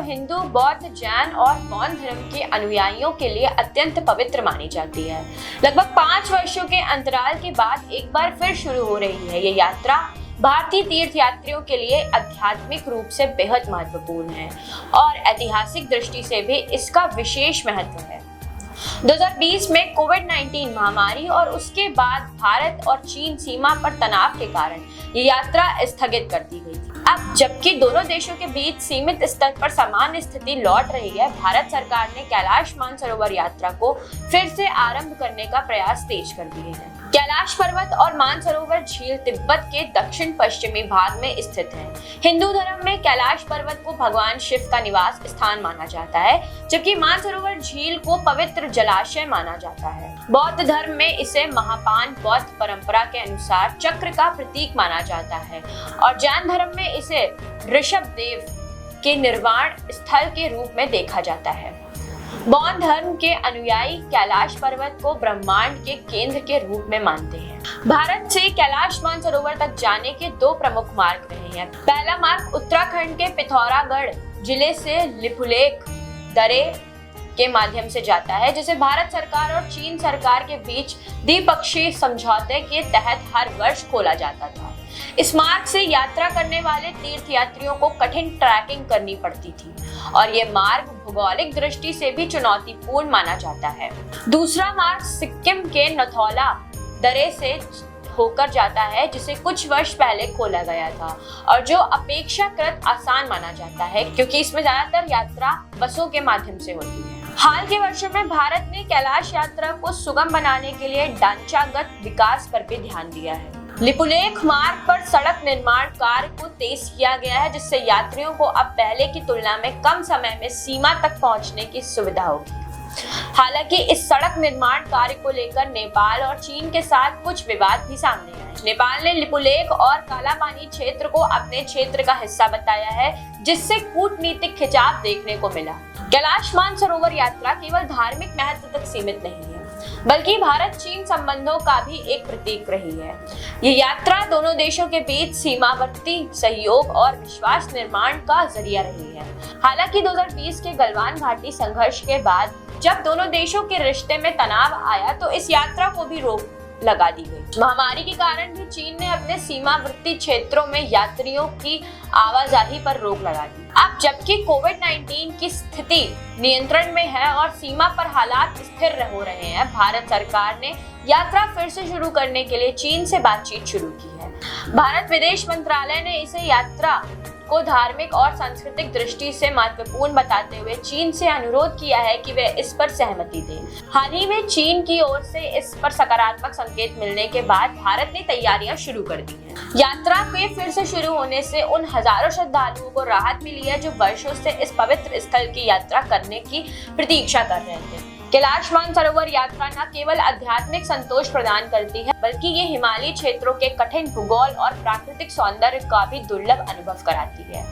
हिंदू, बौद्ध, जैन और बौद्ध धर्म के अनुयायियों के लिए अत्यंत पवित्र मानी जाती है। लगभग 5 वर्षों के अंतराल के बाद एक बार फिर शुरू हो रही है। ये यात्रा भारतीय तीर्थयात्रियों के लिए आध्यात्मिक रूप से बेहद महत्वपूर्ण है और ऐतिहासिक दृष्टि से भी इसका विशेष महत्व है। 2020 में कोविड-19 महामारी और उसके बाद भारत और चीन सीमा पर तनाव के कारण ये यात्रा स्थगित कर दी गई थी। अब जबकि दोनों देशों के बीच सीमित स्तर पर सामान्य स्थिति लौट रही है, भारत सरकार ने कैलाश मानसरोवर यात्रा को फिर से आरंभ करने का प्रयास तेज कर दिए हैं। कैलाश पर्वत और मानसरोवर झील तिब्बत के दक्षिण पश्चिमी भाग में स्थित है। हिंदू धर्म में कैलाश पर्वत को भगवान शिव का निवास स्थान माना जाता है, जबकि मानसरोवर झील को पवित्र जलाशय माना जाता है। बौद्ध धर्म में इसे महापान बौद्ध परंपरा के अनुसार चक्र का प्रतीक माना जाता है और जैन धर्म में इसे ऋषभ देव के निर्वाण स्थल के रूप में देखा जाता है। बौद्ध धर्म के अनुयायी कैलाश पर्वत को ब्रह्मांड के केंद्र के रूप में मानते हैं। भारत से कैलाश मानसरोवर तक जाने के 2 प्रमुख मार्ग रहे हैं। पहला मार्ग उत्तराखंड के पिथौरागढ़ जिले से लिपुलेख दर्रे के माध्यम से जाता है, जिसे भारत सरकार और चीन सरकार के बीच द्विपक्षीय समझौते के तहत हर वर्ष खोला जाता था। इस मार्ग से यात्रा करने वाले तीर्थयात्रियों को कठिन ट्रैकिंग करनी पड़ती थी और ये मार्ग भौगोलिक दृष्टि से भी चुनौतीपूर्ण माना जाता है। दूसरा मार्ग सिक्किम के नथौला दर्रे से होकर जाता है, जिसे कुछ वर्ष पहले खोला गया था और जो अपेक्षाकृत आसान माना जाता है क्योंकि इसमें ज्यादातर यात्रा बसों के माध्यम से होती है। हाल के वर्षों में भारत ने कैलाश यात्रा को सुगम बनाने के लिए ढांचागत विकास पर भी ध्यान दिया है। लिपुलेख मार्ग पर सड़क निर्माण कार्य को तेज किया गया है, जिससे यात्रियों को अब पहले की तुलना में कम समय में सीमा तक पहुंचने की सुविधा होगी। हालांकि इस सड़क निर्माण कार्य को लेकर नेपाल और चीन के साथ कुछ विवाद भी सामने आए। नेपाल ने लिपुलेख और कालापानी क्षेत्र को अपने क्षेत्र का हिस्सा बताया है, जिससे कूटनीतिक खिंचाव देखने को मिला। कैलाश मानसरोवर यात्रा केवल धार्मिक महत्व तक सीमित नहीं है, बल्कि भारत चीन संबंधों का भी एक प्रतीक रही है। ये यात्रा दोनों देशों के बीच सीमावर्ती सहयोग और विश्वास निर्माण का जरिया रही है। हालांकि 2020 के गलवान घाटी संघर्ष के बाद जब दोनों देशों के रिश्ते में तनाव आया तो इस यात्रा को भी रोक लगा दी गई। महामारी के कारण भी चीन ने अपने सीमावर्ती क्षेत्रों में यात्रियों की आवाजाही पर रोक लगा दी। अब जबकि कोविड-19 की स्थिति नियंत्रण में है और सीमा पर हालात स्थिर हो रहे हैं, भारत सरकार ने यात्रा फिर से शुरू करने के लिए चीन से बातचीत शुरू की है। भारत विदेश मंत्रालय ने इसे यात्रा को धार्मिक और सांस्कृतिक दृष्टि से महत्वपूर्ण बताते हुए चीन से अनुरोध किया है कि वे इस पर सहमति दें। हाल ही में चीन की ओर से इस पर सकारात्मक संकेत मिलने के बाद भारत ने तैयारियां शुरू कर दी हैं। यात्रा के फिर से शुरू होने से उन हजारों श्रद्धालुओं को राहत मिली है जो वर्षों से इस पवित्र स्थल की यात्रा करने की प्रतीक्षा कर रहे थे। कैलाश मानसरोवर यात्रा न केवल आध्यात्मिक संतोष प्रदान करती है, बल्कि ये हिमालयी क्षेत्रों के कठिन भूगोल और प्राकृतिक सौंदर्य का भी दुर्लभ अनुभव कराती है।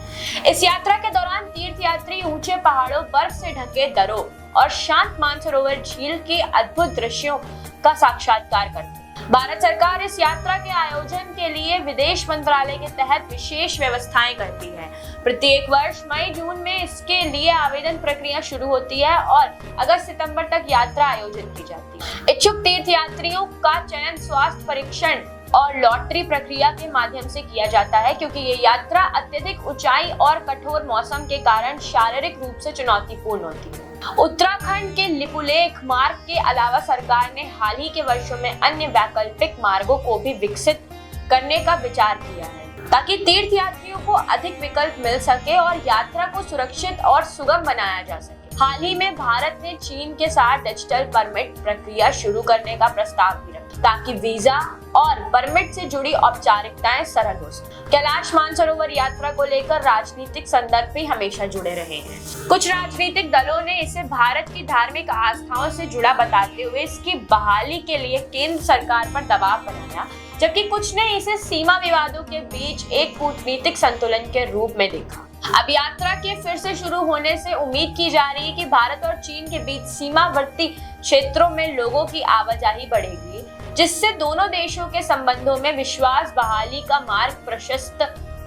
इस यात्रा के दौरान तीर्थयात्री ऊंचे पहाड़ों, बर्फ से ढके दर्रों और शांत मानसरोवर झील के अद्भुत दृश्यों का साक्षात्कार करते हैं। भारत सरकार इस यात्रा के आयोजन के लिए विदेश मंत्रालय के तहत विशेष व्यवस्थाएं करती है। प्रत्येक वर्ष मई-जून में इसके लिए आवेदन प्रक्रिया शुरू होती है और अगस्त-सितंबर तक यात्रा आयोजित की जाती है। इच्छुक तीर्थयात्रियों का चयन स्वास्थ्य परीक्षण और लॉटरी प्रक्रिया के माध्यम से किया जाता है, क्योंकि ये यात्रा अत्यधिक ऊंचाई और कठोर मौसम के कारण शारीरिक रूप से चुनौतीपूर्ण होती है। उत्तराखंड के लिपुलेख मार्ग के अलावा सरकार ने हाल ही के वर्षों में अन्य वैकल्पिक मार्गों को भी विकसित करने का विचार किया है, ताकि तीर्थयात्रियों को अधिक विकल्प मिल सके और यात्रा को सुरक्षित और सुगम बनाया जा सके। हाल ही में भारत ने चीन के साथ डिजिटल परमिट प्रक्रिया शुरू करने का प्रस्ताव भी रखा, ताकि वीजा और परमिट से जुड़ी औपचारिकताएं सरल हो सके। कैलाश मानसरोवर यात्रा को लेकर राजनीतिक संदर्भ भी हमेशा जुड़े रहे हैं। कुछ राजनीतिक दलों ने इसे भारत की धार्मिक आस्थाओं से जुड़ा बताते हुए इसकी बहाली के लिए केंद्र सरकार पर दबाव बनाया, जबकि कुछ ने इसे सीमा विवादों के बीच एक कूटनीतिक संतुलन के रूप में देखा। अब यात्रा के फिर से शुरू होने से उम्मीद की जा रही है कि भारत और चीन के बीच सीमावर्ती क्षेत्रों में लोगों की आवाजाही बढ़ेगी, जिससे दोनों देशों के संबंधों में विश्वास बहाली का मार्ग प्रशस्त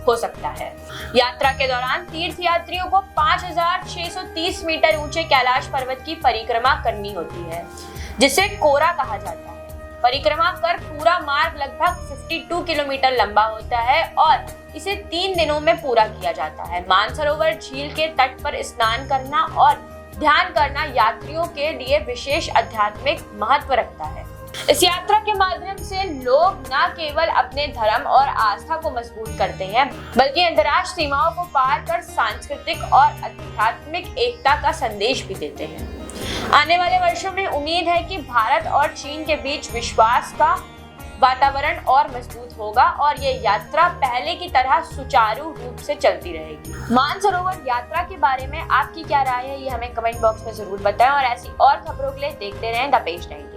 हो सकता है। यात्रा के दौरान तीर्थयात्रियों को 5630 मीटर ऊंचे कैलाश पर्वत की परिक्रमा करनी होती है, जिसे कोरा कहा जाता है। परिक्रमा कर पूरा मार्ग लगभग 52 किलोमीटर लंबा होता है और इसे 3 दिनों में पूरा किया जाता है। मानसरोवर झील के तट पर स्नान करना और ध्यान करना यात्रियों के लिए विशेष आध्यात्मिक महत्व रखता है। इस यात्रा के माध्यम से लोग न केवल अपने धर्म और आस्था को मजबूत करते हैं, बल्कि अंतर्राष्ट्रीय सीमाओं को पार कर सांस्कृतिक और आध्यात्मिक एकता का संदेश भी देते हैं। आने वाले वर्षों में उम्मीद है कि भारत और चीन के बीच विश्वास का वातावरण और मजबूत होगा और ये यात्रा पहले की तरह सुचारू रूप से चलती रहेगी। मानसरोवर यात्रा के बारे में आपकी क्या राय है, ये हमें कमेंट बॉक्स में जरूर बताएं और ऐसी और खबरों के लिए देखते रहें द पेज 9।